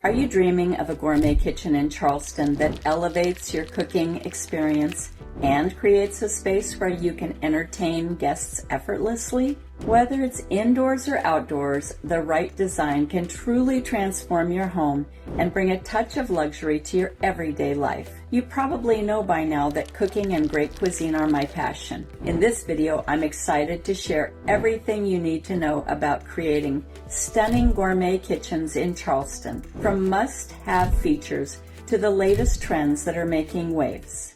Are you dreaming of a gourmet kitchen in Charleston that elevates your cooking experience and creates a space where you can entertain guests effortlessly? Whether it's indoors or outdoors, the right design can truly transform your home and bring a touch of luxury to your everyday life. You probably know by now that cooking and great cuisine are my passion. In this video, I'm excited to share everything you need to know about creating stunning gourmet kitchens in Charleston, from must-have features to the latest trends that are making waves.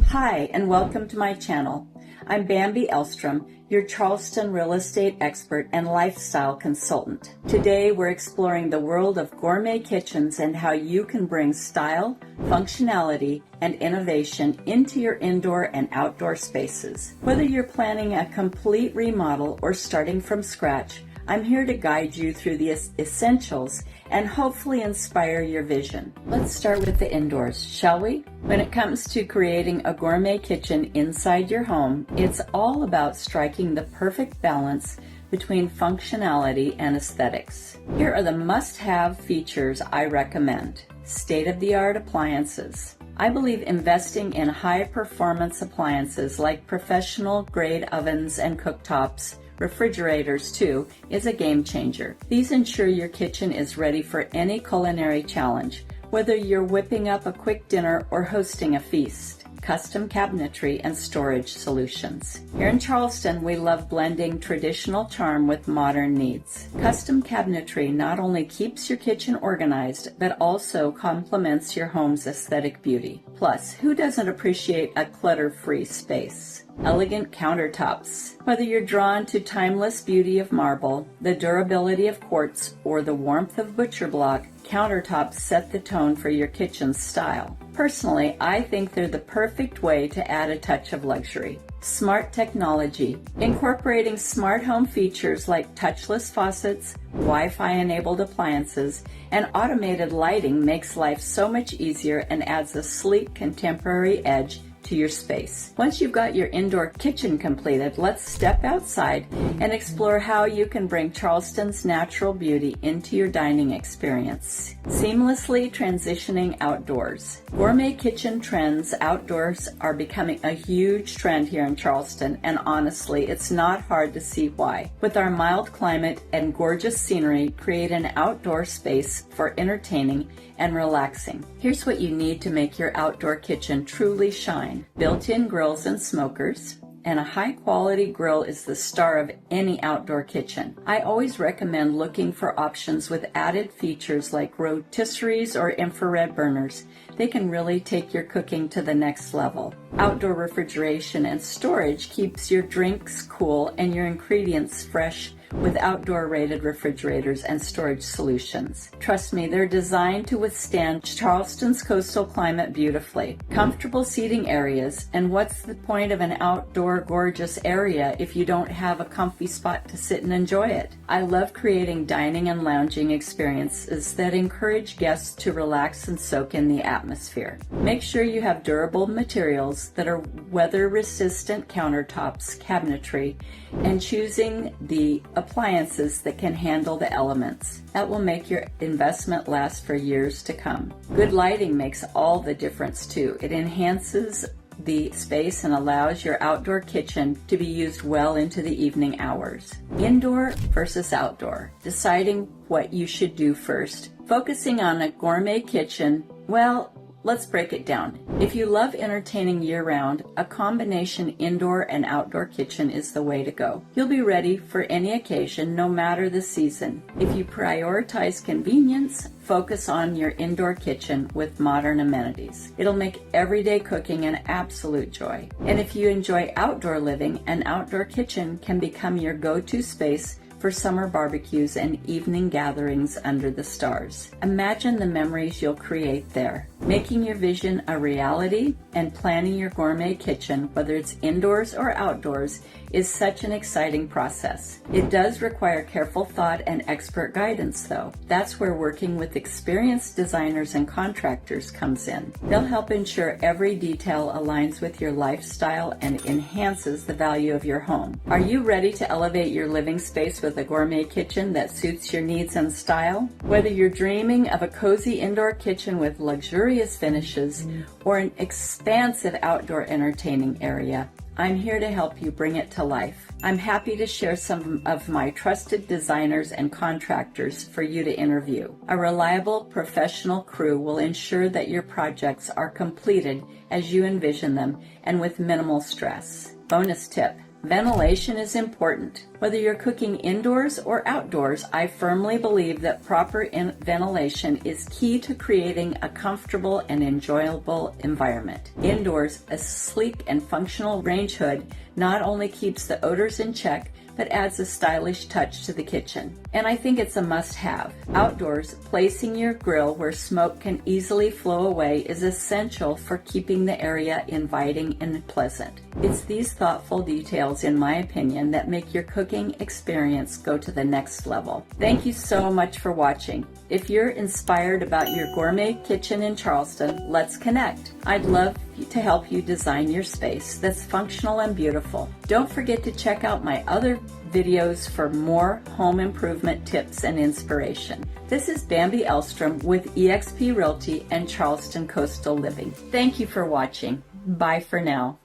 Hi, and welcome to my channel. I'm Bambi Elstrom, your Charleston real estate expert and lifestyle consultant. Today, we're exploring the world of gourmet kitchens and how you can bring style, functionality, and innovation into your indoor and outdoor spaces. Whether you're planning a complete remodel or starting from scratch, I'm here to guide you through the essentials and hopefully inspire your vision. Let's start with the indoors, shall we? When it comes to creating a gourmet kitchen inside your home, it's all about striking the perfect balance between functionality and aesthetics. Here are the must-have features I recommend. State-of-the-art appliances. I believe investing in high-performance appliances like professional-grade ovens and cooktops, refrigerators too, is a game changer. These ensure your kitchen is ready for any culinary challenge, whether you're whipping up a quick dinner or hosting a feast. Custom cabinetry and storage solutions. Here in Charleston, we love blending traditional charm with modern needs. Custom cabinetry not only keeps your kitchen organized, but also complements your home's aesthetic beauty. Plus, who doesn't appreciate a clutter-free space? Elegant countertops. Whether you're drawn to timeless beauty of marble, the durability of quartz, or the warmth of butcher block, countertops set the tone for your kitchen's style. Personally, I think they're the perfect way to add a touch of luxury. Smart technology. Incorporating smart home features like touchless faucets, Wi-Fi enabled appliances, and automated lighting makes life so much easier and adds a sleek contemporary edge to your space. Once you've got your indoor kitchen completed, let's step outside and explore how you can bring Charleston's natural beauty into your dining experience. Seamlessly transitioning outdoors. Gourmet kitchen trends outdoors are becoming a huge trend here in Charleston, and honestly, it's not hard to see why. With our mild climate and gorgeous scenery, create an outdoor space for entertaining and relaxing. Here's what you need to make your outdoor kitchen truly shine. Built-in grills and smokers, and a high-quality grill is the star of any outdoor kitchen. I always recommend looking for options with added features like rotisseries or infrared burners. They can really take your cooking to the next level. Outdoor refrigeration and storage keeps your drinks cool and your ingredients fresh with outdoor rated refrigerators and storage solutions. Trust me, they're designed to withstand Charleston's coastal climate beautifully. Comfortable seating areas, and what's the point of an outdoor gorgeous area if you don't have a comfy spot to sit and enjoy it? I love creating dining and lounging experiences that encourage guests to relax and soak in the atmosphere. Make sure you have durable materials that are weather-resistant countertops, cabinetry, and choosing the appliances that can handle the elements. That will make your investment last for years to come. Good lighting makes all the difference too. It enhances the space and allows your outdoor kitchen to be used well into the evening hours. Indoor versus outdoor. Deciding what you should do first. Focusing on a gourmet kitchen, well, let's break it down. If you love entertaining year-round, a combination indoor and outdoor kitchen is the way to go. You'll be ready for any occasion, no matter the season. If you prioritize convenience, focus on your indoor kitchen with modern amenities. It'll make everyday cooking an absolute joy. And if you enjoy outdoor living, an outdoor kitchen can become your go-to space for summer barbecues and evening gatherings under the stars. Imagine the memories you'll create there. Making your vision a reality and planning your gourmet kitchen, whether it's indoors or outdoors, is such an exciting process. It does require careful thought and expert guidance, though. That's where working with experienced designers and contractors comes in. They'll help ensure every detail aligns with your lifestyle and enhances the value of your home. Are you ready to elevate your living space with with a gourmet kitchen that suits your needs and style? Whether you're dreaming of a cozy indoor kitchen with luxurious finishes or an expansive outdoor entertaining area, I'm here to help you bring it to life. I'm happy to share some of my trusted designers and contractors for you to interview. A reliable, professional crew will ensure that your projects are completed as you envision them and with minimal stress. Bonus tip: ventilation is important. Whether you're cooking indoors or outdoors, I firmly believe that proper ventilation is key to creating a comfortable and enjoyable environment. Indoors, a sleek and functional range hood not only keeps the odors in check, but adds a stylish touch to the kitchen. And I think it's a must-have. Outdoors, placing your grill where smoke can easily flow away is essential for keeping the area inviting and pleasant. It's these thoughtful details, in my opinion, that make your cooking experience go to the next level. Thank you so much for watching. If you're inspired about your gourmet kitchen in Charleston, let's connect. I'd love to help you design your space that's functional and beautiful. Don't forget to check out my other videos for more home improvement tips and inspiration. This is Bambi Elstrom with eXp Realty and Charleston Coastal Living. Thank you for watching. Bye for now.